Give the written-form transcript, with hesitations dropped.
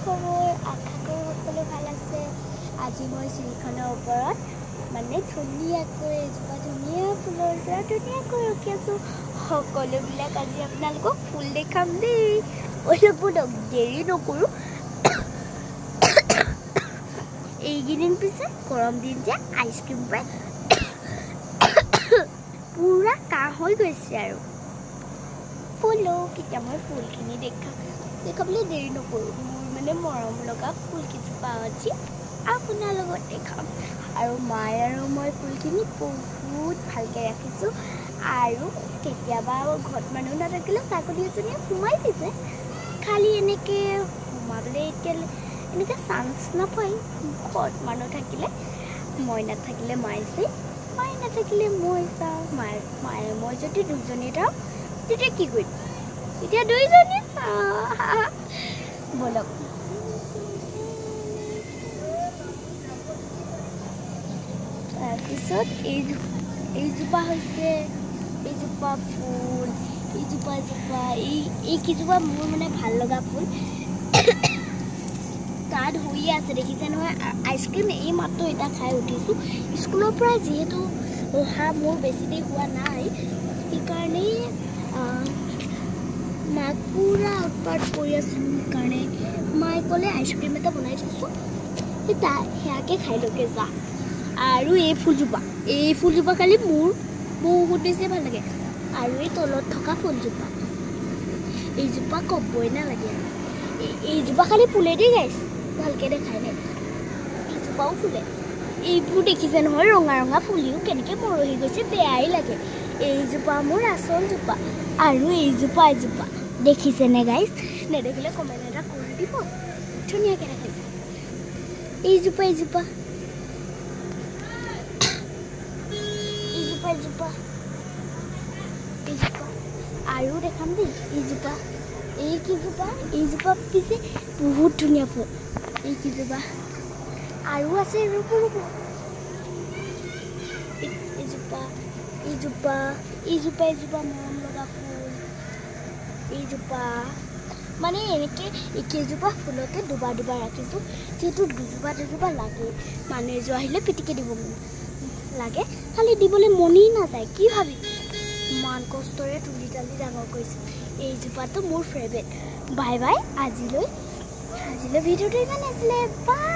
খবৰ আশা কৰোঁ সকলো ভাল আছে। আজি মই চিৰিখনৰ ওপৰত মানে ধুনীয়াকৈ এজোপা ধুনীয়া ফুলৰ ওচৰত ধুনীয়াকৈ ৰখি আছোঁ। সকলোবিলাক আজি আপোনালোকক ফুল দেখাম দেই। অলপো দেৰি নকৰোঁ। এইকেইদিন পিছে গৰম দিন যে আইচক্ৰীম পাই পুৰা কাহ হৈ গৈছে আৰু ফুলো কেতিয়া মই ফুলখিনি দেখাবলৈ দেৰি নকৰোঁ। মোৰ মানে মৰম লগা ফুল কেইজোপা আজি আপোনাৰ লগত দেখাম। আৰু মায়ে আৰু মই ফুলখিনি বহুত ভালকৈ ৰাখিছোঁ। আৰু কেতিয়াবা ঘৰত মানুহ নাথাকিলে ছাগলী এজনীয়ে সোমাই দিছে। খালি এনেকৈ সোমাবলৈ এতিয়া এনেকৈ চান্স নাপায়। ঘৰত মানুহ থাকিলে মই নাথাকিলে মায়ে চাই, মায়ে নাথাকিলে মই চাওঁ। মায়ে মই যদি দুজনী যাওঁ তেতিয়া কি কৰিম? এতিয়া দুইজনী চাওঁ। বলক তাৰপিছত এইজোপা হৈছে এইজোপা ফুল। এইকেইজোপা মোৰ মানে ভাল লগা ফুল। তাত হৈয়ে আছে দেখিছে নহয় আইচক্ৰীম। এই মাত্ৰ এটা খাই উঠিছোঁ। স্কুলৰ পৰা যিহেতু অহা মোৰ বেছি দেৰি হোৱা নাই, সেইকাৰণেই মাক পুৰা উৎপাত কৰি আছোঁ। সেইকাৰণে মায়ে ক'লে আইচক্ৰীম এটা বনাই থৈছোঁ, সেয়াকে খাই লৈকে যা। আৰু এই ফুলজোপা খালি মোৰ বহুত বেছি ভাল লাগে। আৰু এই তলত থকা ফুলজোপা, এইজোপা ক'বই নালাগে। এইজোপা খালি ফুলেদি গাইছে, ভালকৈ দেখাই নাই। এইজোপাও ফুলে। এইবোৰ দেখিছে নহয় ৰঙা ৰঙা ফুলিও কেনেকৈ মৰহি গৈছে, বেয়াই লাগে। এইজোপা মোৰ আচল জোপা। আৰু এজোপা দেখিছেনে গাইছ? নেদেখিলে কমেণ্ট এটা কৰি দিব, ধুনীয়াকৈ দেখিব। এইজোপা আৰু দেখাম দেই। এইজোপা পিছে বহুত ধুনীয়া ফুল। এইকেইজোপা আৰু আছে ৰ'ব। এইজোপা মৰম লগা ফুল। এইজোপা মানে এনেকৈ এইকেইজোপা ফুলতে দুবাৰ ৰাখিছোঁ, যিহেতু দুজোপা লাগে। মানুহ এযোৰ আহিলে পিটিকি দিব লাগে, খালি দিবলৈ মনেই নাযায়। কি ভাবি ইমান কষ্টৰে তুলি তালি ডাঙৰ কৰিছোঁ। এইজোপাটো মোৰ ফেভৰেট। Bye bye. আজিলৈ ভিডিঅ'টো ইমান আছিলে। বাই।